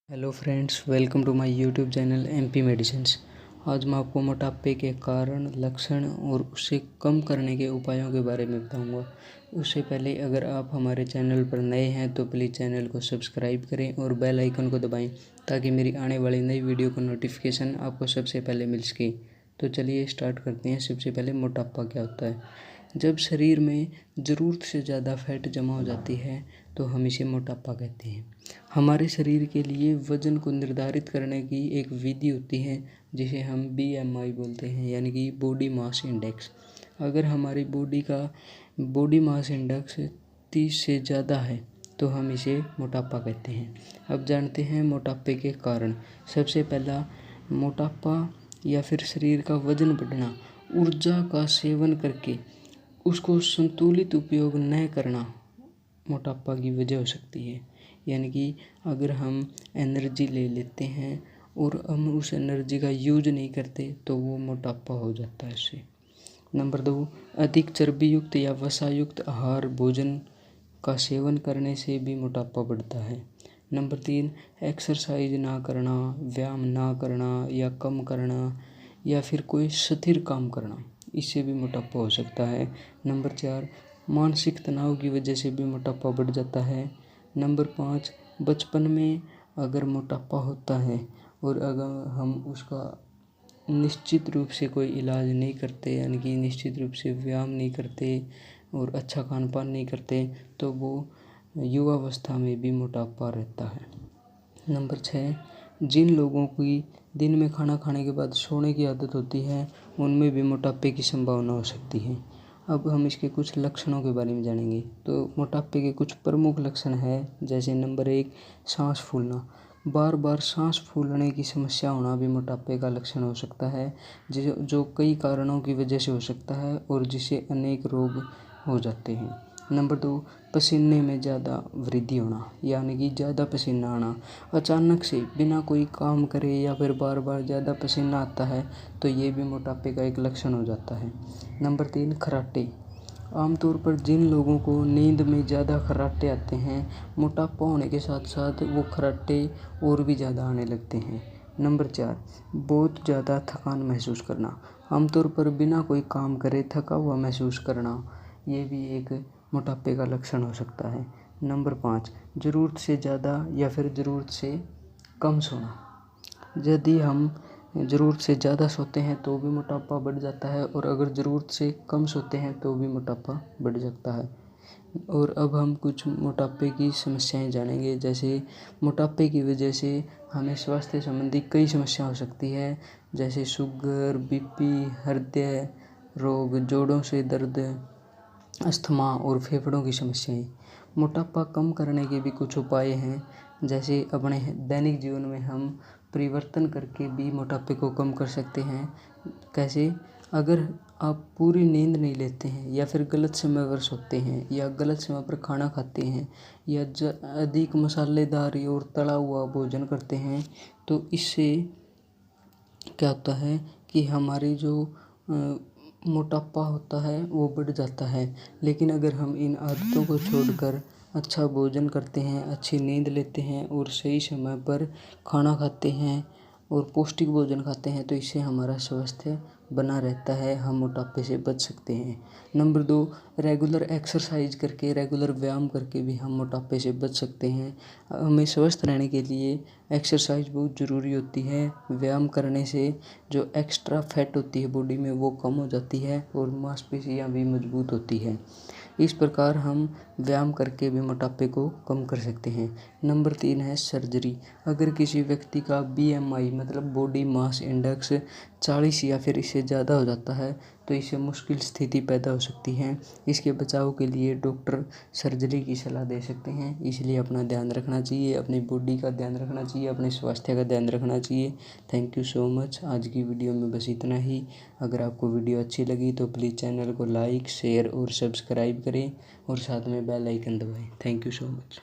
Hello friends, welcome to my YouTube channel MP medicines. आज मैं आपको मोटापे के कारण, लक्षण और उसे कम करने के उपायों के बारे में बताऊंगा। उससे पहले अगर आप हमारे चैनल पर नए हैं तो प्लीज़ चैनल को सब्सक्राइब करें और बेल आइकन को दबाएं ताकि मेरी आने वाली नई वीडियो का नोटिफिकेशन आपको सबसे पहले मिल सके। तो चलिए स्टार्ट करते हैं। सबसे पहले मोटापा क्या होता है। जब शरीर में ज़रूरत से ज़्यादा फैट जमा हो जाती है तो हम इसे मोटापा कहते हैं। हमारे शरीर के लिए वज़न को निर्धारित करने की एक विधि होती है जिसे हम बीएमआई बोलते हैं, यानी कि बॉडी मास इंडेक्स। अगर हमारी बॉडी का बॉडी मास इंडेक्स 30 से ज़्यादा है तो हम इसे मोटापा कहते हैं। अब जानते हैं मोटापे के कारण। सबसे पहला, मोटापा या फिर शरीर का वज़न बढ़ना ऊर्जा का सेवन करके उसको संतुलित उपयोग न करना मोटापा की वजह हो सकती है। यानी कि अगर हम एनर्जी ले लेते हैं और हम उस एनर्जी का यूज नहीं करते तो वो मोटापा हो जाता है उससे। नंबर 2, अधिक चर्बी युक्त या वसा युक्त आहार भोजन का सेवन करने से भी मोटापा बढ़ता है। नंबर 3, एक्सरसाइज ना करना, व्यायाम ना करना या कम करना या फिर कोई स्थिर काम करना, इससे भी मोटापा हो सकता है। नंबर 4, मानसिक तनाव की वजह से भी मोटापा बढ़ जाता है। नंबर 5, बचपन में अगर मोटापा होता है और अगर हम उसका निश्चित रूप से कोई इलाज नहीं करते, यानी कि निश्चित रूप से व्यायाम नहीं करते और अच्छा खान पान नहीं करते तो वो युवावस्था में भी मोटापा रहता है। नंबर 6, जिन लोगों की दिन में खाना खाने के बाद सोने की आदत होती है उनमें भी मोटापे की संभावना हो सकती है। अब हम इसके कुछ लक्षणों के बारे में जानेंगे। तो मोटापे के कुछ प्रमुख लक्षण हैं, जैसे नंबर 1, सांस फूलना। बार बार सांस फूलने की समस्या होना भी मोटापे का लक्षण हो सकता है, जो कई कारणों की वजह से हो सकता है और जिससे अनेक रोग हो जाते हैं। नंबर 2, पसीने में ज़्यादा वृद्धि होना, यानी कि ज़्यादा पसीना आना। अचानक से बिना कोई काम करे या फिर बार बार ज़्यादा पसीना आता है तो ये भी मोटापे का एक लक्षण हो जाता है। नंबर 3, खर्राटे। आमतौर पर जिन लोगों को नींद में ज़्यादा खर्राटे आते हैं, मोटापा होने के साथ साथ वो खर्राटे और भी ज़्यादा आने लगते हैं। नंबर 4, बहुत ज़्यादा थकान महसूस करना। आमतौर पर बिना कोई काम करे थका हुआ महसूस करना, ये भी एक मोटापे का लक्षण हो सकता है। नंबर 5, ज़रूरत से ज़्यादा या फिर ज़रूरत से कम सोना। यदि हम ज़रूरत से ज़्यादा सोते हैं तो भी मोटापा बढ़ जाता है और अगर ज़रूरत से कम सोते हैं तो भी मोटापा बढ़ सकता है। और अब हम कुछ मोटापे की समस्याएं जानेंगे। जैसे मोटापे की वजह से हमें स्वास्थ्य संबंधी कई समस्या हो सकती है, जैसे शुगर, बीपी, हृदय रोग, जोड़ों से दर्द, अस्थमा और फेफड़ों की समस्याएं। मोटापा कम करने के भी कुछ उपाय हैं, जैसे अपने दैनिक जीवन में हम परिवर्तन करके भी मोटापे को कम कर सकते हैं। कैसे? अगर आप पूरी नींद नहीं लेते हैं या फिर गलत समय पर सोते हैं या गलत समय पर खाना खाते हैं या अधिक मसालेदार और तला हुआ भोजन करते हैं तो इससे क्या होता है कि हमारी जो मोटापा होता है वो बढ़ जाता है। लेकिन अगर हम इन आदतों को छोड़कर अच्छा भोजन करते हैं, अच्छी नींद लेते हैं और सही समय पर खाना खाते हैं और पौष्टिक भोजन खाते हैं तो इससे हमारा स्वास्थ्य बना रहता है, हम मोटापे से बच सकते हैं। नंबर 2, रेगुलर एक्सरसाइज करके, रेगुलर व्यायाम करके भी हम मोटापे से बच सकते हैं। हमें स्वस्थ रहने के लिए एक्सरसाइज बहुत ज़रूरी होती है। व्यायाम करने से जो एक्स्ट्रा फैट होती है बॉडी में वो कम हो जाती है और मांसपेशियाँ भी मजबूत होती है। इस प्रकार हम व्यायाम करके भी मोटापे को कम कर सकते हैं। नंबर 3 है सर्जरी। अगर किसी व्यक्ति का बीएमआई मतलब बॉडी मास इंडेक्स 40 या फिर इससे ज़्यादा हो जाता है तो इससे मुश्किल स्थिति पैदा हो सकती है। इसके बचाव के लिए डॉक्टर सर्जरी की सलाह दे सकते हैं। इसलिए अपना ध्यान रखना चाहिए, अपनी बॉडी का ध्यान रखना चाहिए, अपने स्वास्थ्य का ध्यान रखना चाहिए। Thank you so much. आज की वीडियो में बस इतना ही। अगर आपको वीडियो अच्छी लगी तो प्लीज़ चैनल को लाइक, शेयर और सब्सक्राइब करें और साथ में बेल आइकन दबाएं। Thank you so much.